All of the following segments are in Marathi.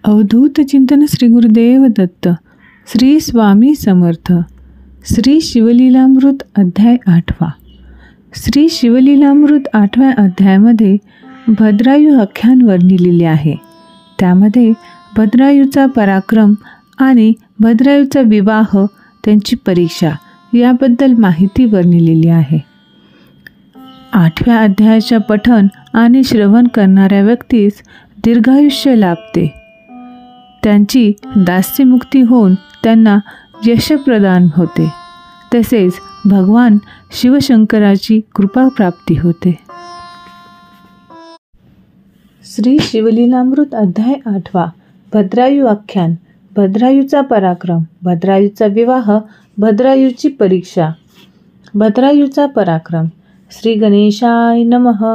अवधूत चिंतन श्री गुरुदेव दत्त. श्री स्वामी समर्थ. श्री शिवलीलामृत अध्याय 8. श्री शिवलीलामृत 8व्या अध्यायामध्ये भद्रायू आख्यान वर्णिलेले आहे. त्यामध्ये भद्रायूचा पराक्रम आणि भद्रायूचा विवाह, त्यांची परीक्षा याबद्दल माहिती वर्णिलेली आहे. 8व्या अध्यायाच्या पठण आणि श्रवण करणाऱ्या व्यक्तीस दीर्घायुष्य लाभते. त्यांची दास्यमुक्ती होऊन त्यांना यश प्रदान होते. तसेच भगवान शिवशंकराची कृपा प्राप्ती होते. श्री शिवलीलामृत अध्याय 8. भद्रायू आख्यान. भद्रायूचा पराक्रम, भद्रायूचा विवाह, भद्रायूची परीक्षा. भद्रायूचा पराक्रम. श्री गणेशाय नमः.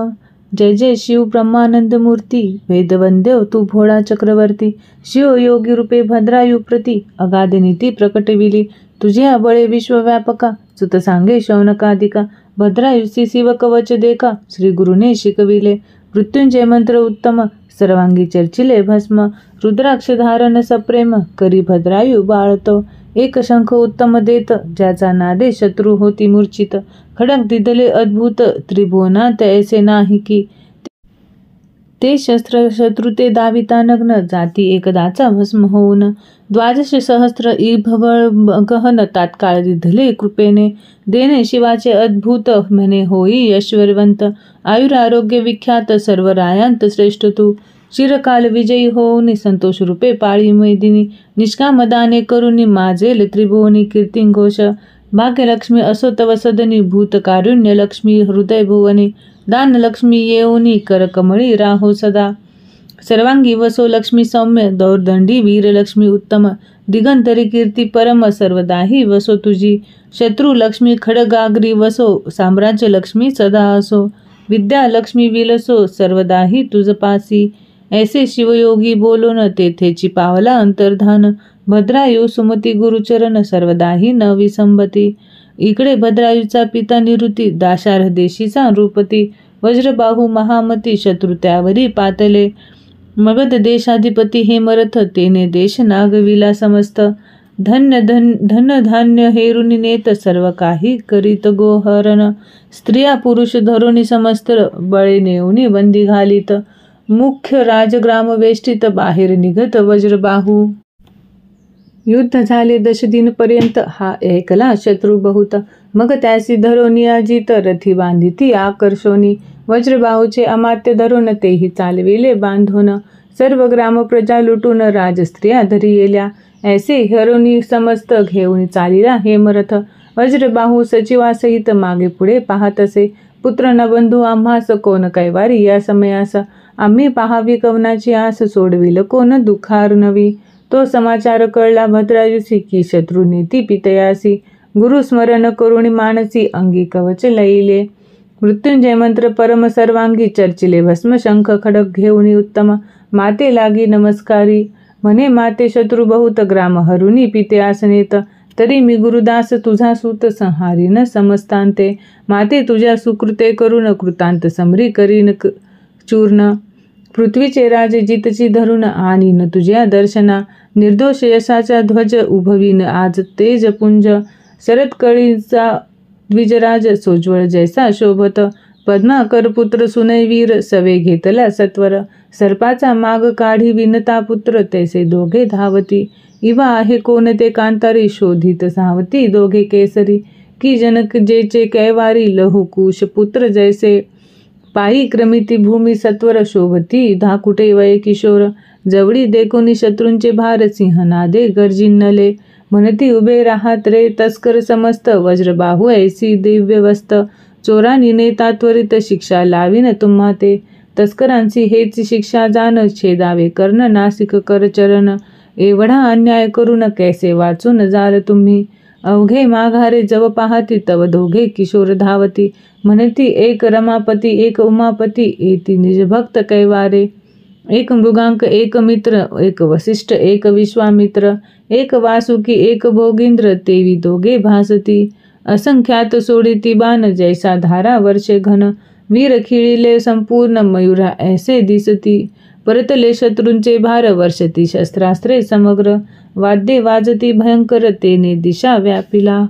जय जय शिव ब्रह्मानंद मूर्ती. वेदवंद्य तू भोळा चक्रवर्ती. शिव योगी रूपे भद्रायू प्रती अगाध नीती प्रकटविली. तुझे बळे विश्वव्यापका. सुत सांगे शौनकादिका. भद्रायूसी शिव कवच देखा. श्री गुरुने शिकविले. मृत्युंजय मंत्र उत्तम. सर्वांगी चर्चिले भस्म. रुद्राक्ष धारण सप्रेम. करी भद्रायू बाळतो. एक शंख उत्तम देत. ज्याचा नादे शत्रू होती मूर्छित. खडक दिदले अद्भुत. त्रिभुवनात ऐसे नाही की. ते शस्त्र शत्रू ते दाविता नग्न. जाती एकदाचा भस्म होऊन. द्वादश सहस्त्र इभवळ गहन. तात्काळ दिधले कृपेने. देणे शिवाचे अद्भुत. म्हणे होई ऐश्वर्यवंत. आयुर आरोग्य विख्यात. सर्व रायांत श्रेष्ठ तू. चिरकाल विजयी होऊन संतोष रूपे पाळी मैदिनी. निष्काम दाने करुनी माजेल त्रिभुवनी कीर्तिघोष. भाग्यलक्ष्मी असो तव सदनी. भूतकारुण्य लक्ष्मी हृदय भुवनी. दान लक्ष्मी येऊनी करकमळी राहो सदा. सर्वांगी वसो लक्ष्मी सौम्य. दौर्दंडी वीरलक्ष्मी उत्तम. दिगंतरी कीर्ती परम. सर्वदाही वसो तुझी. शत्रू लक्ष्मी खडगाग्री वसो. साम्राज्य लक्ष्मी सदा असो. विद्या लक्ष्मी विलसो. सर्वदाही तुझ पासी. ऐसे शिवयोगी बोलून तेथेची पावला अंतर्धान. भद्रायू सुमती गुरुचरण. सर्वदाही न विसंबती. इकडे भद्रायूचा पिता निरुती. दाशार्ह देशीचा नृपती. वज्रबाहू महामती. शत्रू त्यावरी पातले. मगध देशाधिपती हेमरथ. तेने देश नागविला समस्त. धन धान्य हेरुनी नेत. सर्व काही करीत गोहरण. स्त्रिया पुरुष धरुणी समस्त. बळे नेऊनी बंदी घालीत. मुख्य राजग्राम वेष्टित. बाहेर निघत वज्रबाहू. युद्ध झाले 10 दिनपर्यंत. हा ऐकला शत्रू बहुत. मग त्यासी धरोनी अजित. रथी बांधिती आकर्षोनी. वज्रबाहूचे अमात्य धरून. तेही चालविले बांधून. सर्व ग्राम प्रजा लुटून. राजस्त्रिया धरी येल्या. ऐसे हरोनी समस्त. घेऊन चालिला हेमरथ. वज्रबाहू सचिवासहित मागे पुढे पाहत असे. पुत्र न बंधू आम्हास. कोण कैवारी या समयास. आम्ही पाहावी कवनाची आस. सोडविल कोण दुखार नवी. तो समाचार कळला भद्रायूसी. की शत्रू नीती पितयासी. गुरु स्मरण करुणी मानसी. अंगी कवच लईले. मृत्युंजय मंत्र परम सर्वांगी. चर्चिले भस्म शंख खडक घेऊनी उत्तम. माते लागी नमस्कारी. म्हणे माते शत्रू बहुत. ग्राम हरुनी पितयास नेत. तरी मी गुरुदास तुझा सूत. संहारीन समस्तांते. माते तुझ्या सुकृते करून. कृतांत समरी करीन चूर्ण. पृथ्वीचे राजे जितची धरून. आणीन तुझ्या दर्शना. निर्दोष यशाचा ध्वज उभवीन आज तेजपुंज. शरदकळीचा द्विजराज. सोज्वळ जैसा शोभत. पद्माकर पुत्र सुनैवीर. सवे घेतला सत्वर. सर्पाचा माग काढी विनता पुत्र. तैसे दोघे धावती. इवा आहे कोण ते कांतारी. शोधित सावती दोघे केसरी. की जनक जेचे कैवारी. लहुकुश पुत्र जैसे. पायी क्रमिती भूमी सत्वर. शोभती धाकुटे वय किशोर. जवळी देखोनी शत्रूंचे भार. सिंहनादे गर्जिन्नले. म्हणती उभे राहात रे तस्कर समस्त. वज्रबाहू ऐसी दिव्य वस्त. चोरानी नेता त्वरित. शिक्षा लावीन तुम्हा ते. तस्करांची हेच शिक्षा जाण. छेदावे कर्ण नासिक करचरण. एवढा अन्याय करून कैसे वाचून जाल तुम्ही. अवघे माघारे जव पाहती. तव दोघे किशोर धावती. म्हणती एक रमापती एक उमापती. येती निजभक्त कैवारे. एक मृगांक एक मित्र. एक वसिष्ठ एक विश्वामित्र. एक वासुकी एक भोगींद्र. तेवी दोघे भासती. असंख्यात सोडिती बाण. जैसा धारा वर्षे घन. वीर खिळिले संपूर्ण. मयुरा ऐसे दिसती. परतले शत्रूंचे भार, वर्षती शस्त्रास्त्रे समग्र, वाद्ये वाजती भयंकर, तेने दिशा व्यापिला.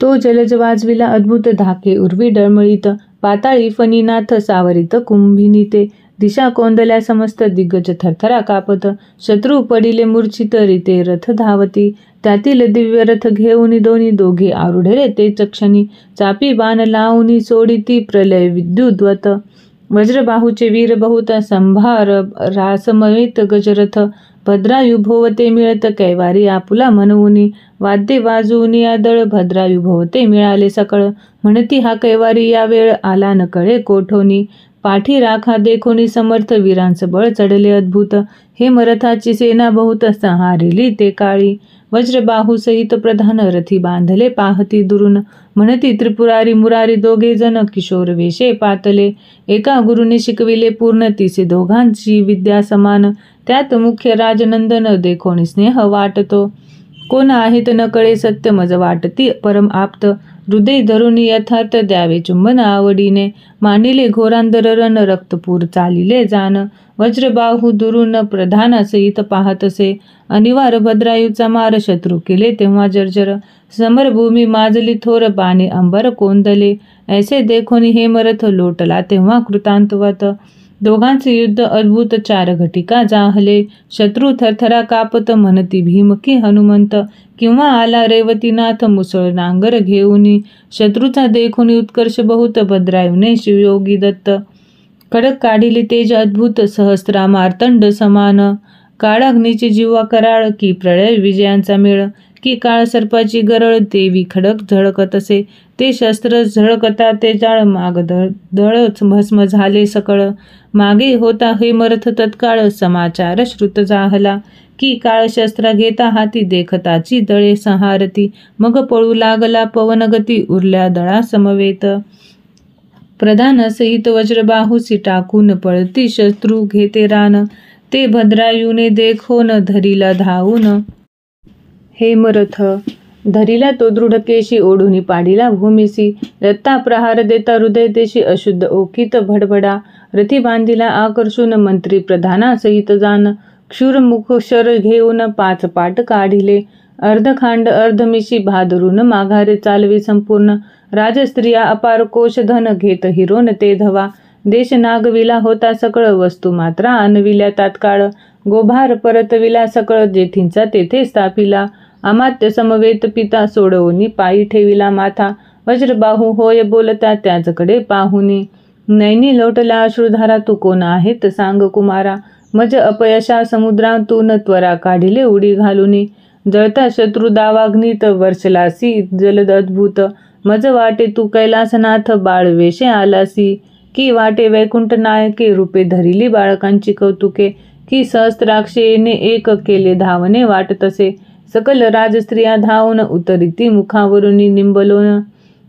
तो जलज वाजविला अद्भुत धाके, उर्वी डळमळीत, पाताळी फणीनाथ सावरित कुंभिनीते, दिशा कोंदल्या समस्त, दिग्गज थरथरा कापत, शत्रू पडिले मूर्छित, रीते रथ धावती, त्यातील दिव्य रथ घेऊन दोघे आरूढले ते चक्षणी, चापी बाण लावूनी सोडिती प्रलय विद्युद्वत, वज्रबाहूचे वीर बहुत, संभार रासमवेत गजरथ, भद्रायू भोवते मिळत कैवारी आपुला म्हणूनी, वाद्ये वाजवूनी आदळ, भद्रायू भोवते मिळाले सकळ, म्हणती हा कैवारी या वेळ आला न कळे कोठोनी, पाठी राखा देखोनी समर्थ, वीरांच बळ चढले अद्भुत, हे मरथाची सेना बहुत, संहारिली ते काळी, वज्रबाहू सहित प्रधान, रथी बांधले पाहती दुरून, म्हणती त्रिपुरारी मुरारी दोघे जण, किशोर वेशे पातले, एका गुरुने शिकविले पूर्ण, तिसे दोघांची विद्या समान, त्यात मुख्य राजनंदन, देखोनी स्नेह वाटतो, कोण आहेत न कळे सत्य, मज वाटती परम आप्त, हृदय धरून यथार्थ द्यावे चुंबन आवडीने, मांडिले घोरांदर रण, रक्तपूर चालिले जान, वज्रबाहू दुरून प्रधानासहित पाहतसे, अनिवार भद्रायूचा मार, शत्रू केले तेव्हा जर्जर, समरभूमी माजली थोर, बाणे अंबर कोंदले, ऐसे देखोनी हेमरथ लोटला तेव्हा कृतांतवत, दोघांचे युद्ध अद्भुत, चार घटिका जाहले, शत्रू थरथरा कापत, म्हणती भीमकी हनुमंत, किंवा आला रेवतीनाथ मुसळ नांगर घेऊनी, शत्रूचा देखून उत्कर्ष बहुत, भद्रायूने शिवयोगी दत्त, खडक काढिले तेज अद्भुत, सहस्रा मार्तंड समान, काळाग्नीची जिव्हा कराळ, की प्रळय विजयांचा मेळ, की काळ सर्पाची गरळ, देवी खडक झळकत असे, ते शस्त्र झळकता ते जाळ, माग दळ भस्म झाले सकळ, मागे होता हे मरथ तत्काळ, समाचार श्रुत जाहला, की काळ शस्त्र घेता हाती, देखताची दळे संहारती, मग पळू लागला पवनगती, उरल्या दळा समवेत, प्रधानसहित वज्रबाहूसी टाकून पळती शत्रू घेते रान, ते भद्रायूने देखोन धरिला धावून, हेमरथ धरिला तो दृढकेशी, ओढुनी पाडिला भूमीसी, रत्ता प्रहार देता हृदय देशी, अशुद्ध ओकीत भडभडा, रथी बांधिला आकर्षून, मंत्री प्रधानासहित जान, क्षुरमुख शर घेऊन पाच पाट काढिले, अर्धखांड अर्धमिशी भादरून माघारे चालवी संपूर्ण, राजस्त्रिया अपार कोशधन घेत हिरोन ते धवा, देश नागविला होता सकळ, वस्तू मात्रा आणविल्या तात्काळ, गोभार परतविला सकळ, जेथींचा तेथे स्थापिला, अमात्य समवेत पिता, सोडवूनी पायी ठेविला माथा, वज्रबाहू होय बोलता त्याचकडे पाहुनी, नैनी लोटला अश्रुधारा, तू कोण आहेत सांग कुमारा, मज अपयशा समुद्रातून त्वरा काढिले उडी घालुनी, जळता शत्रू दावाग्नीत वर्षलासी जलद अद्भुत, मज वाटे तू कैलासनाथ बाळवेशे आलासी, की वाटे वैकुंठ नायके, रूपे धरिली बाळकांची कौतुके, की सहस्त्राक्षेने एक केले धावणे वाटतसे, सकल राजस्त्रिया धावून उतरिती मुखावरुनी निंबलोन,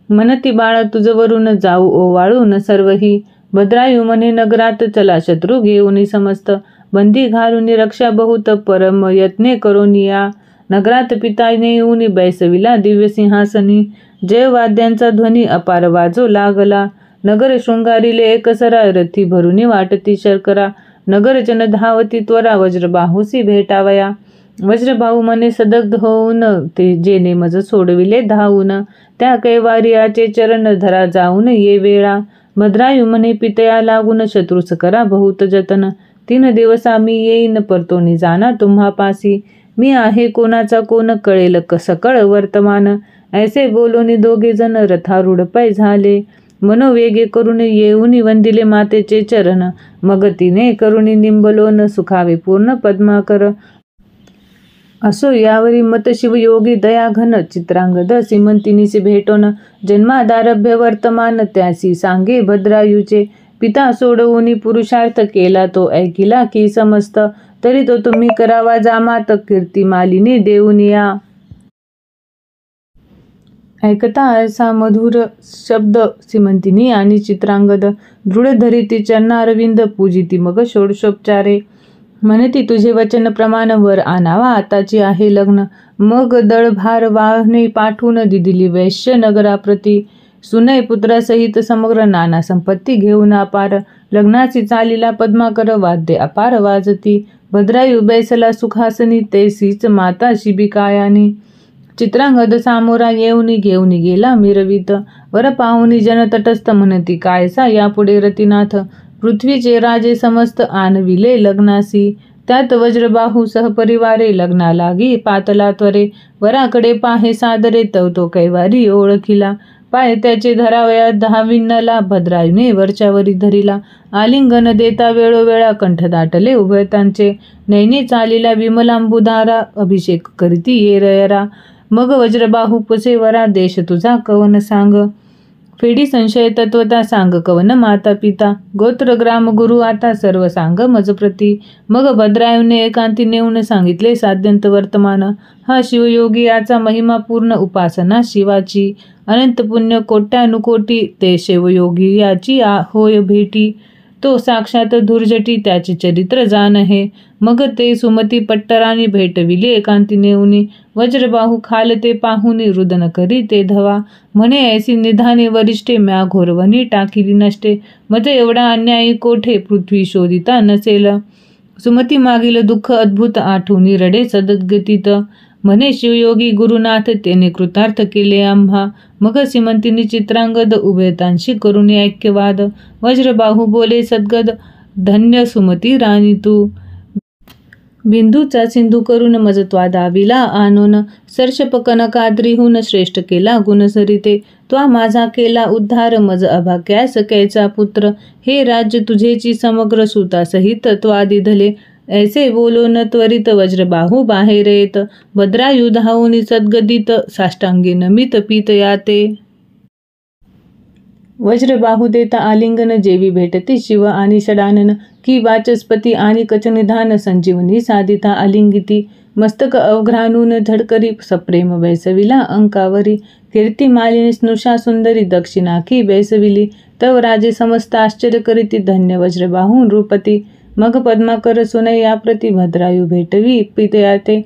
म्हणती बाळा तुझवरून जाऊ ओवाळून सर्वही, भद्रायू म्हणे नगरात चला शत्रू घेऊनी समस्त, बंदी घालूनी रक्षा बहुत, परम यत्ने करोनी या, नगरात पिताने येऊनी बैसविला दिव्य सिंहासनी, जय वाद्यांचा ध्वनी अपार वाजो लागला, नगर शृंगारिले एकसरा, रथी भरुनी वाटती शर्करा, नगरजन धावती त्वरा, वज्रबाहूसी भेटावया, वज्रबाहू म्हणे सदग्ध होऊन, ते जेने मज सोडविले धावून, त्या कैवारियाचे चरण धरा जाऊन ये वेळा, भद्रायू म्हणे पितया लागून, शत्रूस करा बहुत जतन, 3 दिवस आम्ही येईन परतोनी जाना तुम्हा पासी, मी आहे कोणाचा कोण कळेल सकळ वर्तमान, ऐसे बोलून दोघे जण रथारूढ पाय झाले, मनोवेगे करून येऊन वंदिले मातेचे चरण, मग तिने करुणी निंबलोन, सुखावे पूर्ण पद्माकर, असो यावरी मत शिवयोगी दयाघन, चित्रांगद सीमंतिनीसी भेटोन, जन्मादारभ्य वर्तमान त्यासी सांगे भद्रायूचे, पिता सोडवूनी पुरुषार्थ केला तो ऐकिला की समस्त, तरी तो तुम्ही करावा जामात, कीर्ती मालिनी देऊन या. ऐकता असा मधुर शब्द सीमंतिनी आणि चित्रांगद, दृढ धरिती चरणारविंद, पूजिती मग षोडशोपचारे, म्हणती तुझे वचन प्रमाण वर आणावा आताची आहे लग्न, मग दळभार वाहने पाठवून दिदिली वैश्य नगराप्रती, सुनय पुत्रासहित समग्र नाना संपत्ती घेऊन अपार, लग्नाची चालीला पद्माकर वाद्य अपार वाजती. भद्रायू बैसला सुखासनी, तैसीच माता शिबिकायानी. चित्रांगद सामोरा येऊनी, घेऊनी गेला मिरवित. वर पाहुनी जन तटस्थ म्हणती, कायसा यापुढे रतिनाथ. पृथ्वीचे राजे समस्त आणविले लग्नासी. त्यात वज्रबाहू सहपरिवारे लग्ना लागी पातला त्वरे. वराकडे पाहे सादरे, तो कैवारी ओळखिला. पाय त्याचे धरावयात 10 विन्नला. भद्रायूने वरच्यावरी धरिला. आलिंगन देता वेळोवेळा कंठ दाटले उभयतांचे. नैनी चालीला विमलांबुधारा, अभिषेक करीती येरयरा. मग वज्रबाहू पुसे वरा, देश तुझा कवन सांग. फेडी संशय तत्वता सांग, कवन माता पिता. गोत्र ग्राम गुरु आता, सर्व सांग मजप्रती. मग भद्रायूने एकांती नेऊन सांगितले साध्यंत वर्तमान. हा शिवयोगी याचा महिमा पूर्ण, उपासना शिवाची. अनंत पुण्य कोट्यानुकोटी, ते शिवयोगी याची होय भेटी. तो साक्षात धुर्जटी, त्याचे चरित्र जाण हे. मग ते सुमती पट्टरानी भेटविले एकांती नेऊनी. वज्रबाहू खालते पाहुनी, रुदन करी ते धवा. म्हणे ऐसी निधाने वरिष्ठे, म्या घोरवणी टाकिली नष्टे. मते एवढा अन्यायी कोठे, पृथ्वी शोधिता नसेल. सुमती मागील दुःख अद्भुत, आठवणी रडे सद्गतीत. म्हणे शिवयोगी गुरुनाथ, तेने कृतार्थ केले आम्हा. मग सीमंतिनी चित्रांगद, उभयतांशी करून ऐक्यवाद. वज्रबाहू बोले सद्गद, धन्य सुमती राणी तू. बिंदूचा सिंधू करून मजत्वा दाविला आणून. सर्षप कनकाद्रीहून श्रेष्ठ केला गुणसरिते. त्वा माझा केला उद्धार, मज अभाग्यास कैचा पुत्र. हे राज्य तुझेची समग्र सुता सहित त्वा दिधले. ऐसे बोलून त्वरित वज्रबाहू बाहेर येत. भद्रायू धावून सद्गदित, साष्टांगी नमित पीत याते. वज्रबाहू देता आलिंगन, जेवी भेटती शिव आणि षडानन. की वाचस्पती आणि कचनिधान, संजीवनी साधिता आलिंगिती. मस्तक अवघ्राणून झडकरी, सप्रेम बैसविला अंकावरी. कीर्ती मालिनी स्नुषा सुंदरी, दक्षिणाखी बैसविली. तव राजे समस्त आश्चर्य करीती, धन्य वज्रबाहू नृपती. मग पद्माकर सुनैया प्रति, भद्रायू भेटवी पितयाते.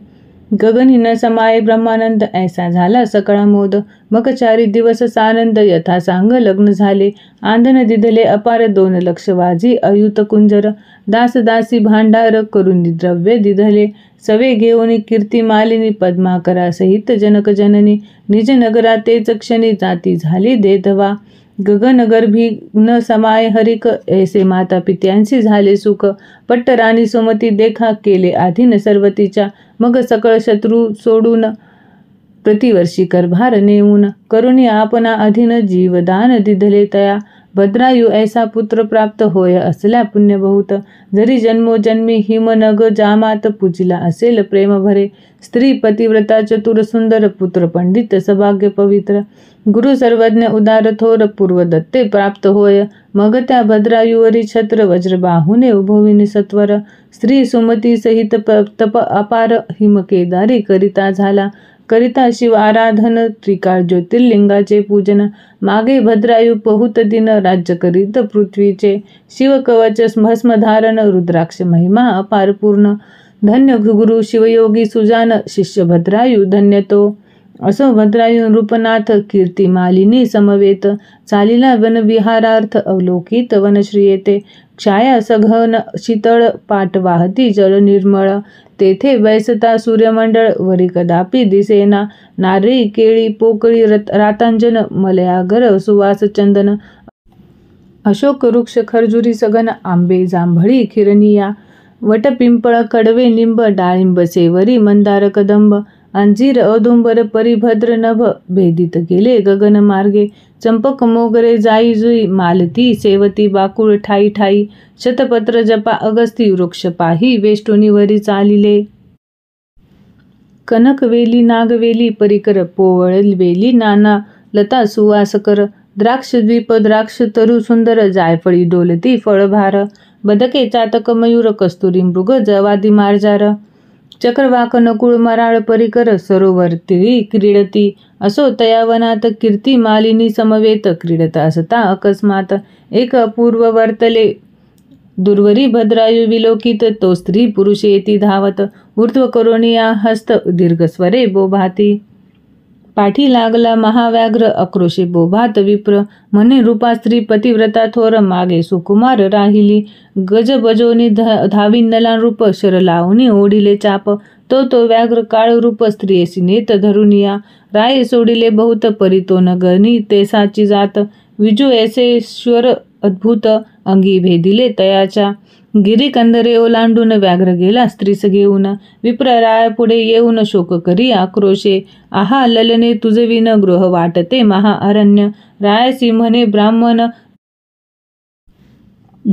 गगनी न समाये ब्रह्मानंद, ऐसा झाला सकळा मोद. मग 4 दिवस सानंद, यथा सांग लग्न झाले. आंधन दिधले अपार, 2 लक्ष वाजी अयुत कुंजर. दास दासी भांडार, करून द्रव्य दिधले. सवे घेऊन कीर्ती मालिनी, पद्माकरा सहित जनक जननी. निज नगरा तेच क्षणी, जाती झाली देधवा. गगनगर्भी न समाय हरिक, ऐसे माता पित्यांशी झाले सुख. पट्टराणी सुमती देखा, केले आधीन सर्वतीच्या. मग सकळ शत्रू सोडून, प्रतिवर्षी करभार नेऊन. करुणी आपणा अधीन, जीवदान दिधले तया. भद्रायू ऐसा पुत्र प्राप्त, होय असल्या पुण्य बहुत. जरी जन्मोजन्मी हिमनग जामात, पूजिला असेल प्रेम भरे. स्त्री पतिव्रता चतुर सुंदर, पुत्र पंडित सभाग्य पवित्र. गुरु सर्वज्ञ उदार थोर, पूर्वदत्ते प्राप्त होय. मग त्या भद्रायूवरी छत्र, वज्रबाहूने उभविनी सत्वर. स्त्री सुमती सहित तप अपार, हिमकेदारी करिता झाला. करिता शिव आराधन, त्रिकाळ ज्योतिर्लिंगाचे पूजन. मागे भद्रायू बहुत दिन, राज्य करीत पृथ्वीचे. शिव कवच भस्मधारण, रुद्राक्ष महिमा अपार पूर्ण. धन्य गुरु शिवयोगी सुजान, शिष्य भद्रायू धन्य तो. असो भद्रायू नृपनाथ, कीर्ती मालिनी समवेत. चालिला वनविहारार्थ, अवलोकित वनश्री येते. छाया सघन शीतळ, पाट वाहती जल निर्मळ. तेथे बैसता सूर्यमंडळ, वरी कदापि दिसेना. नारळी केळी पोकळी, रातांजन मलयागर सुवास चंदन. अशोक वृक्ष खर्जुरी सगन, आंबे जांभळी खिरनिया. वटपिंपळ कडवे निंब, डाळिंब सेवरी मंदार कदंब. अंजीर औदुंबर परिभद्र नभ, भेदित गेले गगन मार्गे. चंपक मोगरे जाई जुई, मालती सेवती बाकुळ ठाई ठाई. शतपत्र जपा अगस्ती, वृक्ष पाही वेष्टुनीवरी चालिले. कनकवेली नागवेली, परिकर पोवळवेली नाना. लता सुवासकर, द्राक्षद्वीप द्राक्ष तरु सुंदर. जायफळी डोलती फळभार, बदके चातक मयूर. कस्तुरी मृग जवादी मार्जार. चक्रवाक नकुळ मराळ परिकर, सरोवर तिरी क्रीडती. असो तयावनात कीर्ती मालिनी समवेत. क्रीडत असता अकस्मात, एक अपूर्व वर्तले. दुर्वरी भद्रायू विलोकित, तो स्त्री पुरुष येती धावत. ऊर्ध्व करोनिया हस्त, दीर्घ स्वरे बोभाती. पाठी लागला महाव्याघ्र आक्रोशे बोभात विप्र म्हणे रूपा स्त्री पतिव्रता थोर मागे सुकुमार राहिली गजबजोनी धावी नला रूप शर लावणी ओढिले चाप तो व्याघ्र काळ रूप स्त्रियेसी नेत धरुनिया राय सोडिले बहुत परितो न गणी तेसाची जात विजू ऐसे श्वर अद्भुत अंगी भेदिले तयाच्या गिरी कंदरे ओलांडून व्याघ्र गेला स्त्रीस घेऊन विप्र राय पुढे येऊन शोक करी आक्रोशे आहा ललने तुझविन गृह वाटते महाअरण्य रायसी म्हणे ब्राह्मण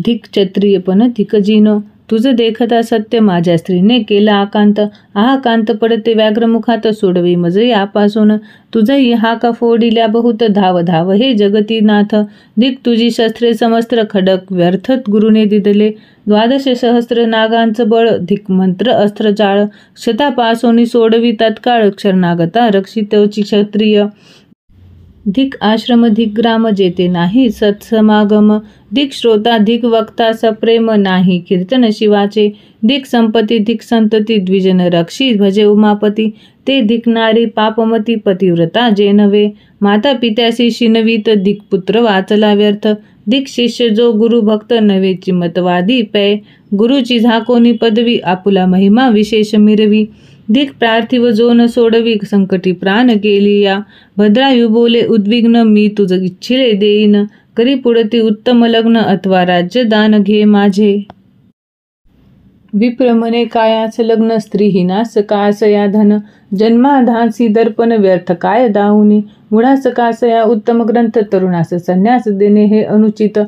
धिक क्षत्रियपण धिकजीन तुझ देखता सत्य माझ्या स्त्रीने केला आकांत आहा कांत पडते व्याघ्रमुखात सोडवी मज यापासून तुझही हाका फोडिल्या बहुत धाव धाव हे जगतीनाथ दिक तुझी शस्त्रे समस्त्र खडक व्यर्थत गुरुने दिदले 12 सहस्त्र नागांचं बळ धिक मंत्र अस्त्र जाळ शतापासोनी सोडवी तत्काळ क्षरनागता रक्षितवची क्षत्रिय धिक आश्रम धिक ग्राम जेते नाही सत्समागम धिक श्रोता धिक वक्ता सप्रेम नाही कीर्तन शिवाचे धिक संपत्ती धिक संतती द्विजन रक्षी भजे उमापती ते धिक नारी पापमती पतिव्रता जे नव्हे माता पित्याशी शिनवीत धिक पुत्र वाचला व्यर्थ धिक शिष्य जो गुरु भक्त नव्हेची मतवादी पै गुरुची झाकोनी पदवी आपुला महिमा विशेष मिरवी धिक पार्थिव जो न सोडवी संकटी प्राण गेली या भद्रायू बोले उद्विग्न मी तुझ इच्छिले देईन करी पुढती उत्तम लग्न अथवा राज्य दान घे माझे विप्र म्हणे कायास लग्न स्त्रीहीनास कासया धन जन्माधासी दर्पण व्यर्थ काय दाऊनी मुळास कासया उत्तम ग्रंथ तरुणास संन्यास देणे हे अनुचित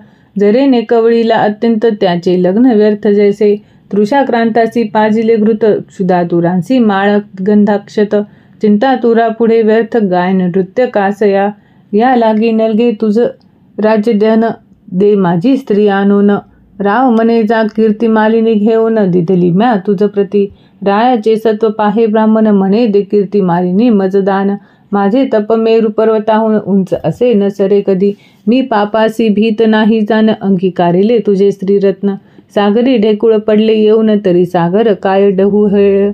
जरेने कवळीला अत्यंत त्याचे लग्न व्यर्थ जैसे तृषाक्रांतासी पाजिले घृत क्षुधातुरांसी माळ गंधाक्षत चिंतातुरा पुढे व्यर्थ गायन नृत्य कासया या लागी नलगे तुझ राज्य धन दे माझी स्त्री आणून राव मने जा कीर्तिमालिनी घेऊन दिधली म्या तुझ प्रती रायाचे सत्व पाहे ब्राह्मण म्हणे दे कीर्तिमालिनी मजदान माझे तप मेरू पर्वताहून उंच असे न सरे कधी मी पापासी भीत नाही जाण अंगीकारिले तुझे स्त्रीरत्न सागरी ढेकुळ पडले येऊन तरी सागर काय डहू हेळ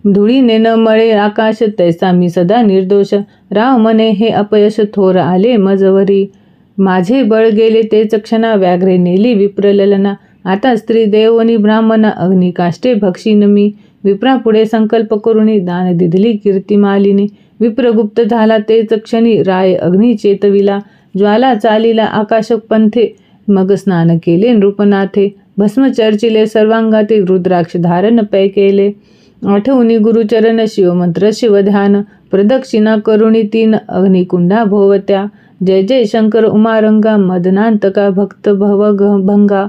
धुळीने न मळे आकाश तैसा मी सदा निर्दोष राव मने हे अपयश थोर आले मजवरी माझे बळ गेले तेच क्षणा व्याघ्रे नेली विप्रललना आता स्त्री देवनी ब्राह्मण अग्निकाष्टे भक्षीन मी विप्रापुढे संकल्प करुणी दान दिधली कीर्तिमालिनी विप्रगुप्त झाला तेच क्षणी राय अग्नी चेतविला ज्वाला चालिला आकाश पंथे मग स्नान केले नृपनाथे भस्म चर्चिले सर्वांगातील रुद्राक्ष धारण पै केले आठवणी गुरुचरण शिवमंत्र शिवध्यान प्रदक्षिणा करुणी 3 अग्निकुंडा भोवत्या जय जय शंकर उमारंगा मदनांतका भक्त भंगा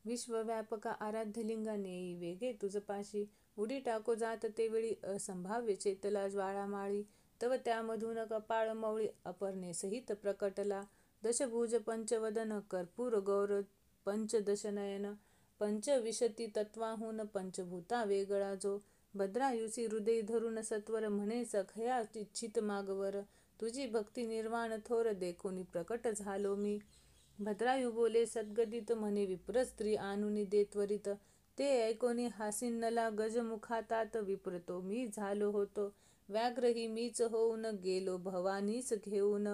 विश्वव्यापका आराध्यलिंगा नेई वेगे तुझपाशी उडी टाको जात ते वेळी असंभाव्य चेतला ज्वाळामाळी तव त्यामधून कपाळ मौळी अपर्णे सहित प्रकटला दशभुज पंचवदन कर्पूर गौर पंचदशनयन पंचविशती तत्वाहून पंचभूता वेगळा जो भद्रायुसी हृदय धरून सत्वर म्हणे सखया इच्छित मागवर तुझी भक्ती निर्वाण थोर देखोनी प्रकट झालो मी भद्रायू बोले सद्गदित म्हणे विप्र स्त्री आणुनी दे त्वरित ते ऐकोनी हासिन्नला गजमुखातात विप्रतो मी झालो होतो व्याघ्रही मीच होऊन गेलो भवानीस घेऊन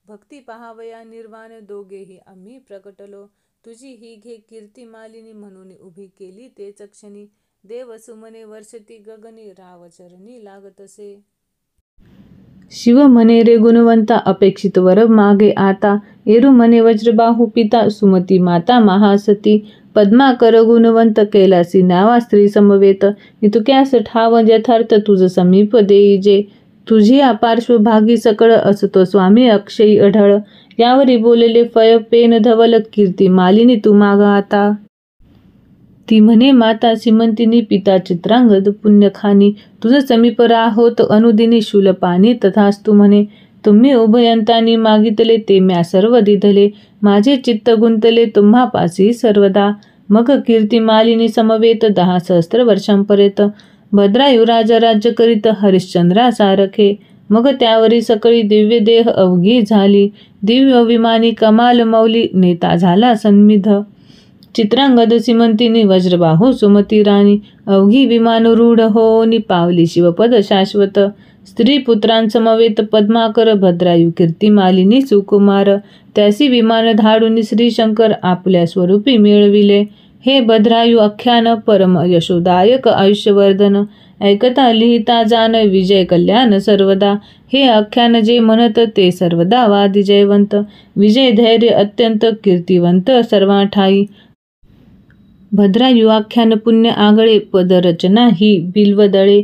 भक्ती पहावया निर्वाण दोघेही आम्ही प्रकटलो तुझी ही घे कीर्तिमालिनी म्हणून उभी केली तेच क्षणी देव सुमने वर्षती गगनी रावचरणी लागतसे शिव म्हणे रे गुणवंता अपेक्षित वर मागे आता एरू म्हणे वज्रबाहू पिता सुमती माता महासती पद्माकर गुणवंत कैलासी नावा स्त्री समवेत इतुक्यास ठाव यथार्थ तुझ समीप देई जे तुझी पार्श्वभागी सकळ असतो स्वामी अक्षयी अढळ यावरी बोलले फय पेन धवल कीर्ती मालिनी तू मागा आता ती म्हणे माता सिमंतिनी पिता चित्रांगद पुण्यखानी तुझ समीप राहोत अनुदिनी शूलपानी तथास्तु म्हणे तुम्ही उभयंतांनी मागितले ते म्या सर्व दिधले माझे चित्त गुंतले तुम्हा पासी सर्वदा मग कीर्ती मालिनी समवेत 10 सहस्त्र वर्षांपर्यंत भद्रायू राजा राज्य करीत हरिश्चंद्रा सारखे मग त्यावरी सकळी दिव्य देह अवघी झाली दिव्य विमानी कमाल मौली नेता झाला सन्मिध चित्रांगद सिमंतिनी वज्रबाहू सुमती राणी अवघी विमान रूढ होनी पावली शिवपद शाश्वत स्त्रीपुत्रांसमवेत पद्माकर भद्रायू कीर्तिमालिनी सुकुमार त्यासी विमान धाडून श्रीशंकर आपल्या स्वरूपी मिळविले. हे भद्रायू आख्यान परम यशोदायक आयुष्यवर्धन ऐकता लिहिता जाण विजय कल्याण सर्वदा. हे आख्यान जे म्हणत ते सर्वदा वादी जयवंत विजय धैर्य अत्यंत कीर्तिवंत सर्वाठाई. भद्रायू आख्यान पुण्य आगळे पदरचना ही बिल्वदळे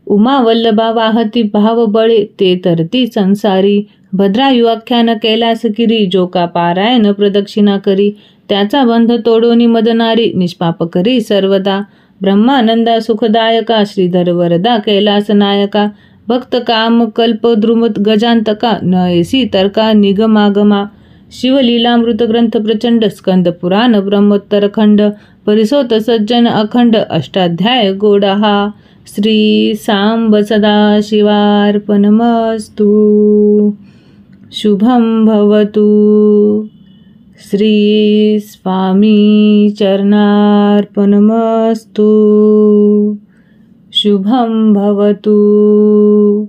उमा वल्लभा वाहती भाव बळे ते तरती संसारी. भद्रायू आख्यान कैलासगिरी जो का पारायण प्रदक्षिणा करी त्याचा बंध तोडोनी मदनारी निष्पाप करी सर्वदा. ब्रह्मानंदा सुखदायका श्रीधर वरदा कैलास नायका भक्त काम कल्प द्रुमत गजांतका न ऐसी तर्का निगमागमा. शिवलीलामृत ग्रंथ प्रचंड स्कंद पुराण ब्रह्मोत्तर खंड परिसोत सज्जन अखंड अष्टाध्याय गोडा हा. श्री सांब सदाशिवार्पणमस्तु. शुभं भवतु. श्री स्वामी चरणार्पणमस्तु. शुभं भवतु.